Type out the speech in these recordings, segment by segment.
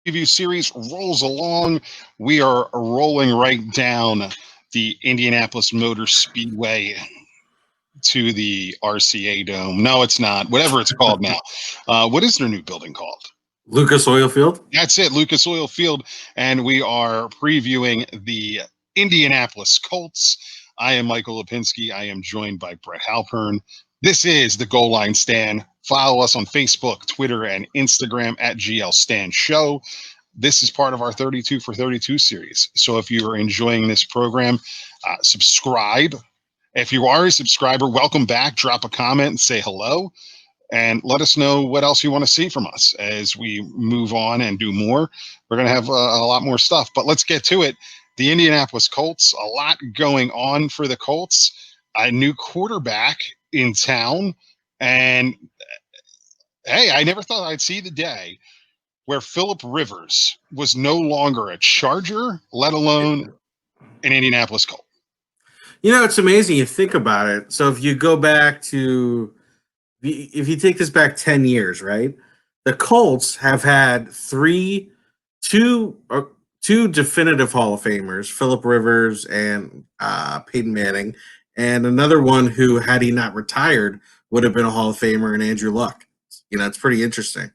Preview series rolls along. We are rolling right down the Indianapolis Motor Speedway to the RCA Dome. No, it's not. Whatever it's called now. What is their new building called? Lucas Oil Field. That's it, Lucas Oil Field. And we are previewing the Indianapolis Colts. I am Michael Lipinski. I am joined by Brett Halpern. This is the Goal Line Stand. Follow us on Facebook, Twitter, and Instagram at GL Stand Show. This is part of our 32 for 32 series. So if you are enjoying this program, subscribe. If you are a subscriber, welcome back. Drop a comment and say hello. And let us know what else you want to see from us as we move on and do more. We're going to have a lot more stuff. But let's get to it. The Indianapolis Colts, a lot going on for the Colts. A new quarterback in town. And, hey, I never thought I'd see the day where Phillip Rivers was no longer a Charger, let alone an Indianapolis Colt. You know, it's amazing. You think about it. So if you go back to – if you take this back 10 years, right, the Colts have had two definitive Hall of Famers, Phillip Rivers and Peyton Manning, and another one who, had he not retired, would have been a Hall of Famer, and Andrew Luck. You know, it's pretty interesting.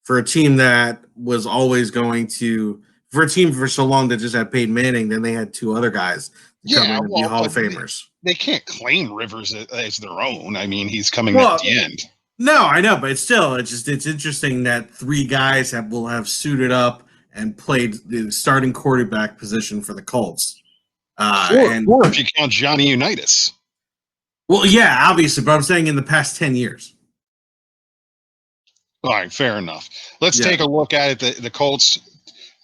For a team that was always going to – for a team for so long that just had Peyton Manning, then they had two other guys to come in and be Hall of Famers. They can't claim Rivers as their own. I mean, he's coming at the end. No, I know, but it's interesting that three guys will have suited up and played the starting quarterback position for the Colts. Or if you count Johnny Unitas. Well, yeah, obviously, but I'm saying in the past 10 years. All right, fair enough. Let's take a look at it. The Colts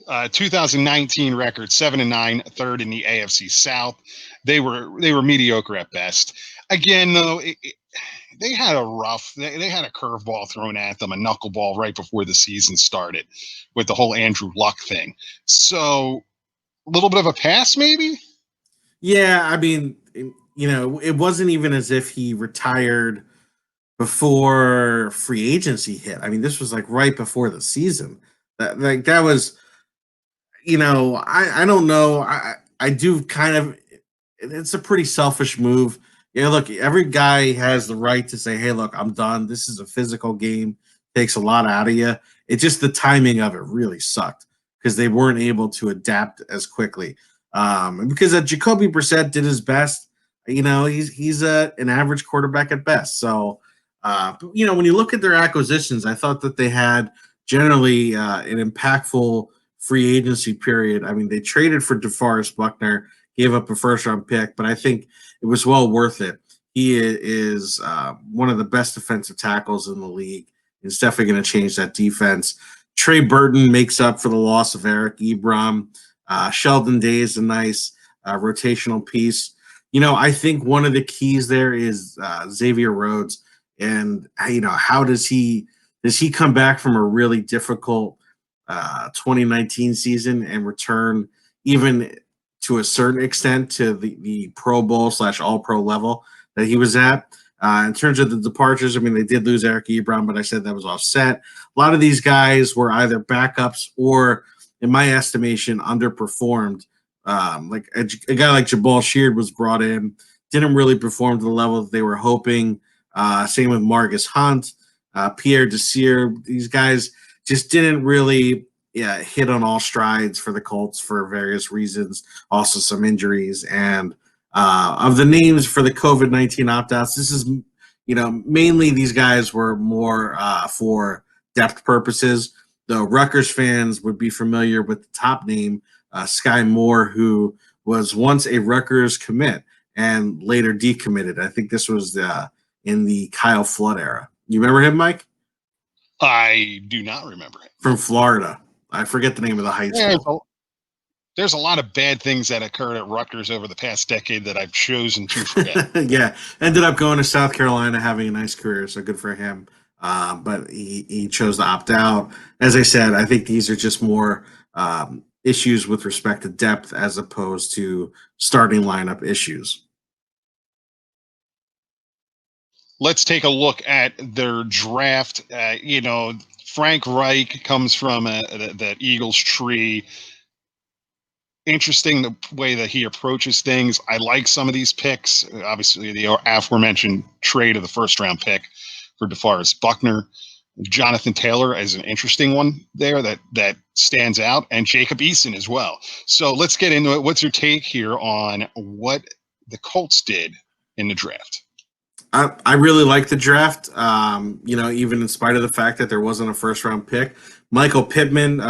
2019 record 7-9, third in the AFC South. They were mediocre at best. Again, though, they had they had a curveball thrown at them, a knuckleball right before the season started with the whole Andrew Luck thing. So a little bit of a pass, maybe? Yeah, I mean, you know, it wasn't even as if he retired before free agency hit. I mean, this was like right before the season. That was, you know, I don't know. I do kind of. It's a pretty selfish move. Yeah, look, every guy has the right to say, "Hey, look, I'm done. This is a physical game. Takes a lot out of you." It's just the timing of it really sucked because they weren't able to adapt as quickly. Because Jacoby Brissett did his best. You know, he's an average quarterback at best. So, you know, when you look at their acquisitions, I thought that they had generally an impactful free agency period. I mean, they traded for DeForest Buckner, gave up a first-round pick, but I think it was well worth it. He is one of the best defensive tackles in the league. It's definitely going to change that defense. Trey Burton makes up for the loss of Eric Ebron. Sheldon Day is a nice rotational piece. You know, I think one of the keys there is Xavier Rhodes. And, you know, how does he come back from a really difficult 2019 season and return even to a certain extent to the Pro Bowl / All-Pro level that he was at. In terms of the departures, I mean, they did lose Eric Ebron, but I said that was offset. A lot of these guys were either backups or, in my estimation, underperformed. Like a guy like Jabal Sheard was brought in, didn't really perform to the level that they were hoping. Same with Marcus Hunt, Pierre Desir. These guys just didn't really hit on all strides for the Colts for various reasons, also some injuries. And of the names for the COVID-19 opt-outs, this is, you know, mainly these guys were more for depth purposes. The Rutgers fans would be familiar with the top name, Sky Moore, who was once a Rutgers commit and later decommitted. I think this was in the Kyle Flood era. You remember him, Mike? I do not remember him. From Florida. I forget the name of the high school. there's a lot of bad things that occurred at Rutgers over the past decade that I've chosen to forget. Yeah, ended up going to South Carolina, having a nice career, so good for him. But he chose to opt out. As I said, I think these are just more issues with respect to depth as opposed to starting lineup issues. Let's take a look at their draft. Frank Reich comes from the Eagles tree. Interesting the way that he approaches things. I like some of these picks. Obviously, the aforementioned trade of the first round pick for DeForest Buckner. Jonathan Taylor is an interesting one there that stands out, and Jacob Eason as well. So let's get into it. What's your take here on what the Colts did in the draft? I really like the draft. Even in spite of the fact that there wasn't a first round pick, Michael Pittman,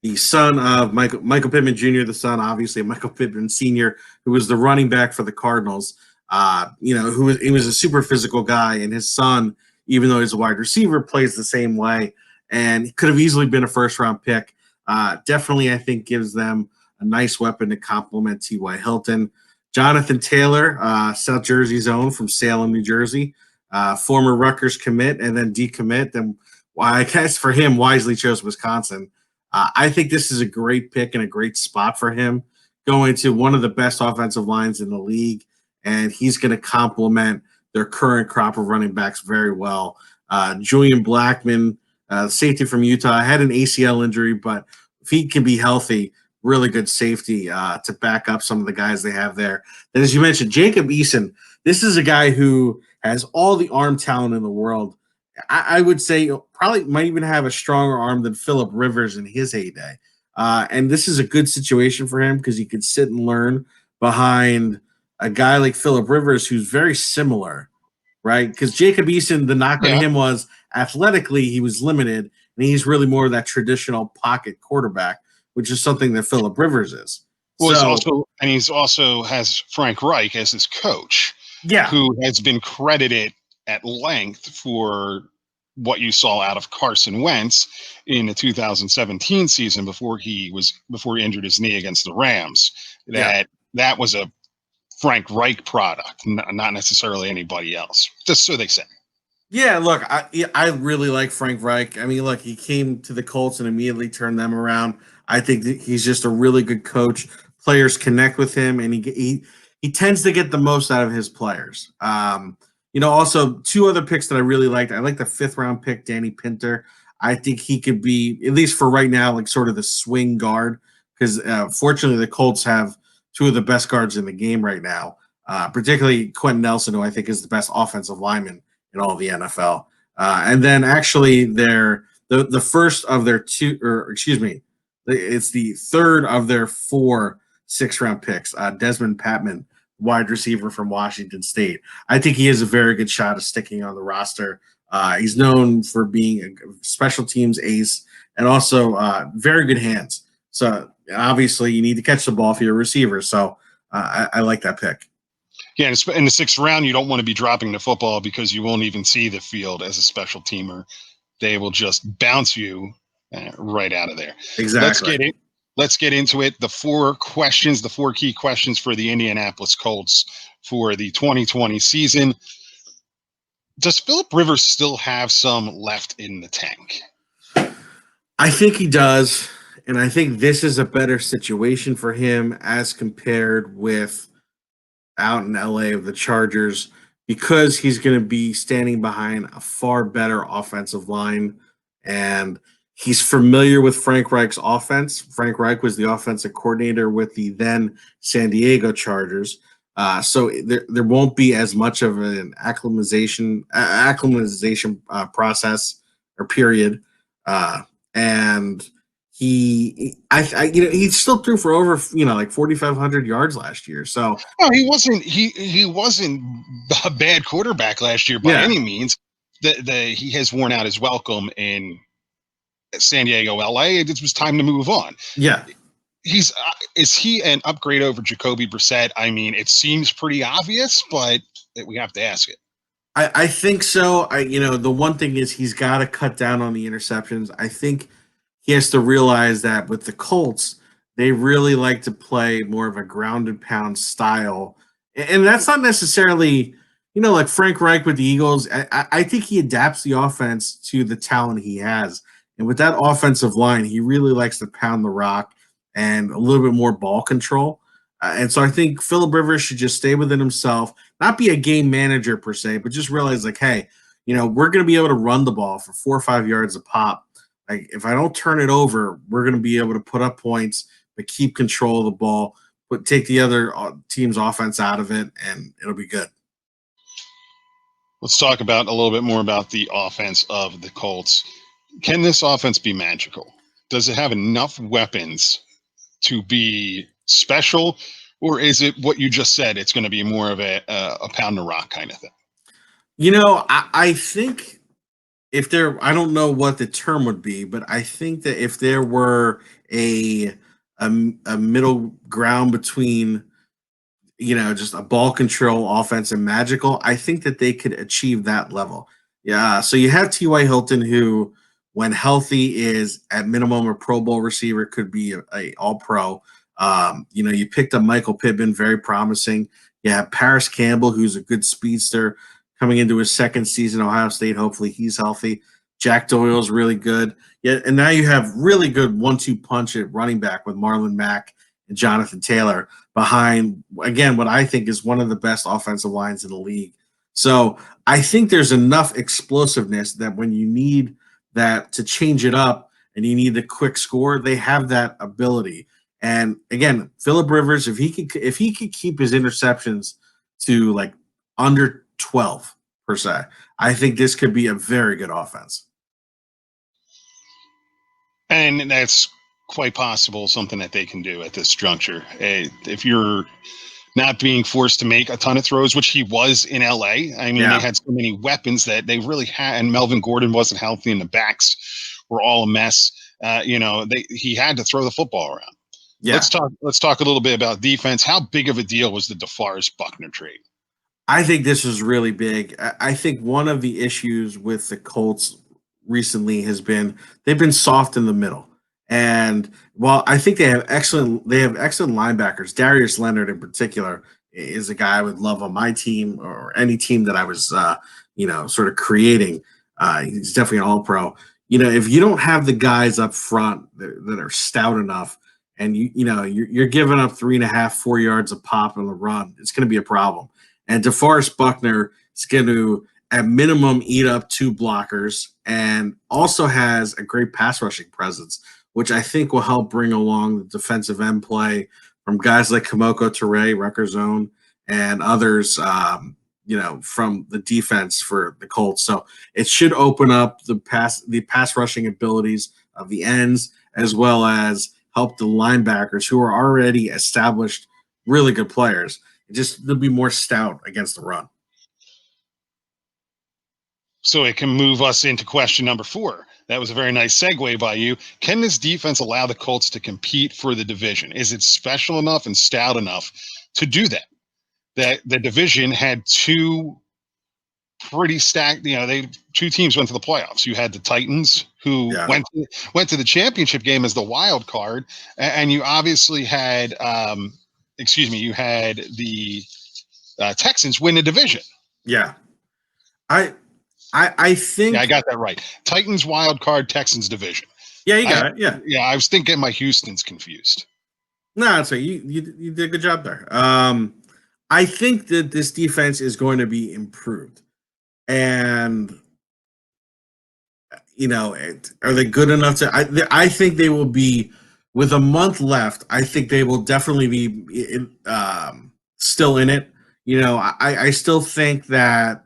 the son of Michael Pittman Jr., the son, obviously, of Michael Pittman Sr., who was the running back for the Cardinals. He was a super physical guy, and his son, even though he's a wide receiver, plays the same way, and he could have easily been a first round pick. Definitely, I think gives them a nice weapon to complement T.Y. Hilton. Jonathan Taylor, South Jersey's own from Salem, New Jersey, former Rutgers commit and then decommit. Then, I guess for him, wisely chose Wisconsin. I think this is a great pick and a great spot for him, going to one of the best offensive lines in the league, and he's going to complement their current crop of running backs very well. Julian Blackman, safety from Utah, had an ACL injury, but if he can be healthy, really good safety to back up some of the guys they have there. And as you mentioned, Jacob Eason, this is a guy who has all the arm talent in the world. I would say probably might even have a stronger arm than Phillip Rivers in his heyday. And this is a good situation for him because he could sit and learn behind a guy like Phillip Rivers who's very similar, right? Because Jacob Eason, the knock on him was athletically he was limited, and he's really more of that traditional pocket quarterback, which is something that Phillip Rivers is. Well, he's also has Frank Reich as his coach, who has been credited at length for what you saw out of Carson Wentz in the 2017 season before he injured his knee against the Rams. That was a Frank Reich product, not necessarily anybody else. Just so they say. Yeah, look, I really like Frank Reich. I mean, look, he came to the Colts and immediately turned them around. I think that he's just a really good coach. Players connect with him, and he tends to get the most out of his players. Also two other picks that I really liked. I like the 5th round pick, Danny Pinter. I think he could be, at least for right now, like sort of the swing guard because fortunately the Colts have two of the best guards in the game right now, particularly Quentin Nelson, who I think is the best offensive lineman in all the NFL. And then actually the first of their it's the third of their 4 6th-round picks, Desmond Patman, wide receiver from Washington State. I think he has a very good shot of sticking on the roster. He's known for being a special teams ace and also very good hands. So obviously you need to catch the ball if you're a receiver. So I like that pick. Yeah, in the 6th round, you don't want to be dropping the football because you won't even see the field as a special teamer. They will just bounce you right out of there. Exactly. Let's get into it. The 4 key questions for the Indianapolis Colts for the 2020 season. Does Phillip Rivers still have some left in the tank? I think he does, and I think this is a better situation for him as compared with out in LA of the Chargers because he's going to be standing behind a far better offensive line, and he's familiar with Frank Reich's offense. Frank Reich was the offensive coordinator with the then San Diego Chargers. So there won't be as much of an acclimatization process or period. And he still threw for over like 4,500 yards last year. So he wasn't a bad quarterback last year by any means. He has worn out his welcome in San Diego, LA. It was time to move on. Yeah. Is he an upgrade over Jacoby Brissett? I mean, it seems pretty obvious, but we have to ask it. I think so. The one thing is he's got to cut down on the interceptions. I think he has to realize that with the Colts, they really like to play more of a ground and pound style. And that's not necessarily, like Frank Reich with the Eagles. I think he adapts the offense to the talent he has. And with that offensive line, he really likes to pound the rock and a little bit more ball control. And so I think Philip Rivers should just stay within himself, not be a game manager per se, but just realize, like, hey, we're going to be able to run the ball for 4 or 5 yards a pop. Like, if I don't turn it over, we're going to be able to put up points, but keep control of the ball, but take the other team's offense out of it, and it'll be good. Let's talk about a little bit more about the offense of the Colts. Can this offense be magical? Does it have enough weapons to be special, or is it what you just said? It's going to be more of a pound the rock kind of thing. I think I don't know what the term would be, but I think that if there were a middle ground between just a ball control offense and magical, I think that they could achieve that level. Yeah. So you have T.Y. Hilton, who, when healthy, is at minimum a Pro Bowl receiver, could be a All Pro. You picked up Michael Pittman, very promising. You have Paris Campbell, who's a good speedster coming into his second season at Ohio State. Hopefully he's healthy. Jack Doyle's really good. Yeah, and now you have really good 1-2 punch at running back with Marlon Mack and Jonathan Taylor behind, again, what I think is one of the best offensive lines in the league. So I think there's enough explosiveness that when you need that to change it up and you need the quick score, they have that ability. And again, Philip Rivers, if he could keep his interceptions to like under 12 per se, I think this could be a very good offense. And that's quite possible something that they can do at this juncture. If you're not being forced to make a ton of throws, which he was in LA. I mean, They had so many weapons that they really had, and Melvin Gordon wasn't healthy, and the backs were all a mess. He had to throw the football around. Yeah. Let's talk a little bit about defense. How big of a deal was the DeForest Buckner trade? I think this is really big. I think one of the issues with the Colts recently has been they've been soft in the middle. And while I think they have excellent linebackers, Darius Leonard in particular is a guy I would love on my team or any team that I was sort of creating. He's definitely an all-pro. If you don't have the guys up front that are stout enough, and you're giving up 3.5, 4 yards a pop on the run, it's going to be a problem. And DeForest Buckner is going to, at minimum, eat up 2 blockers and also has a great pass rushing presence, which I think will help bring along the defensive end play from guys like Kamoko Toure, Rutgers own, and others, from the defense for the Colts. So it should open up the pass rushing abilities of the ends, as well as help the linebackers who are already established, really good players. They'll be more stout against the run. So it can move us into question number 4. That was a very nice segue by you. Can this defense allow the Colts to compete for the division? Is it special enough and stout enough to do that? That the division had 2 pretty stacked, 2 teams went to the playoffs. You had the Titans, who went to the championship game as the wild card, and you obviously had you had the Texans win the division. Yeah. I think I got that right. Titans wild card, Texans division. Yeah, you got it. Yeah. Yeah, I was thinking my Houston's confused. No, that's right. You did a good job there. I think that this defense is going to be improved. And are they good enough to I think they will be, with a month left, I think they will definitely be still in it. I still think that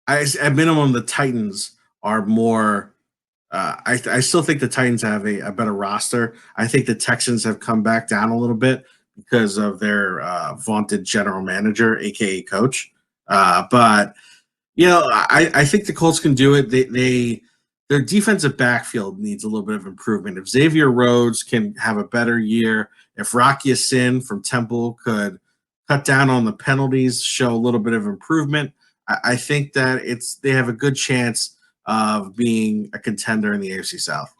at minimum the Titans are more. I still think the Titans have a better roster. I think the Texans have come back down a little bit because of their vaunted general manager, aka coach. But I think the Colts can do it. Their defensive backfield needs a little bit of improvement. If Xavier Rhodes can have a better year, if Rocky Sin from Temple could cut down on the penalties, show a little bit of improvement, I think that they have a good chance of being a contender in the AFC South.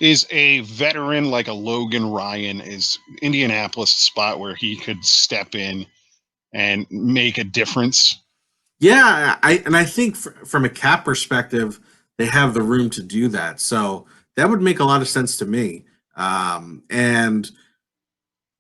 Is a veteran like a Logan Ryan, is Indianapolis a spot where he could step in and make a difference? Yeah, I think from a cap perspective, they have the room to do that. So that would make a lot of sense to me. And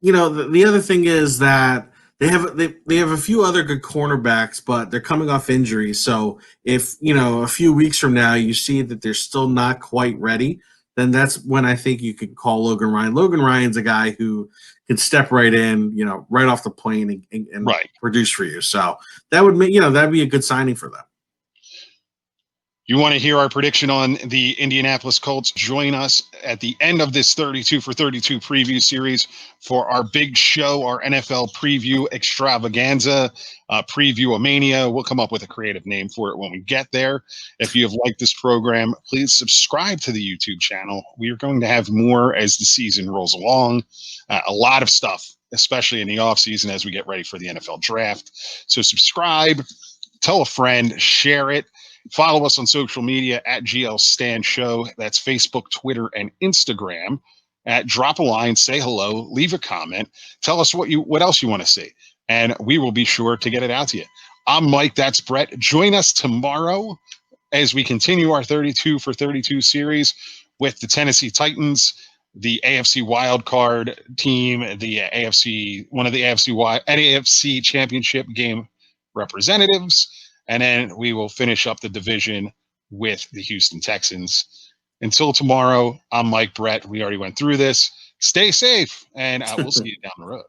the other thing is that they have a few other good cornerbacks, but they're coming off injuries. So if a few weeks from now you see that they're still not quite ready, then that's when I think you could call Logan Ryan. Logan Ryan's a guy who can step right in, right off the plane and Right. produce for you. So that would make that'd be a good signing for them. You want to hear our prediction on the Indianapolis Colts? Join us at the end of this 32 for 32 preview series for our big show, our NFL preview extravaganza, preview mania. We'll come up with a creative name for it when we get there. If you have liked this program, please subscribe to the YouTube channel. We are going to have more as the season rolls along. A lot of stuff, especially in the offseason as we get ready for the NFL draft. So subscribe, tell a friend, share it. Follow us on social media at GL Stan Show. That's Facebook, Twitter, and Instagram. Drop a line, say hello, leave a comment, tell us what else you want to see, and we will be sure to get it out to you. I'm Mike. That's Brett. Join us tomorrow as we continue our 32 for 32 series with the Tennessee Titans, the AFC wild card team, the AFC one of the AFC championship game representatives. And then we will finish up the division with the Houston Texans. Until tomorrow, I'm Mike Brett. We already went through this. Stay safe, and we'll see you down the road.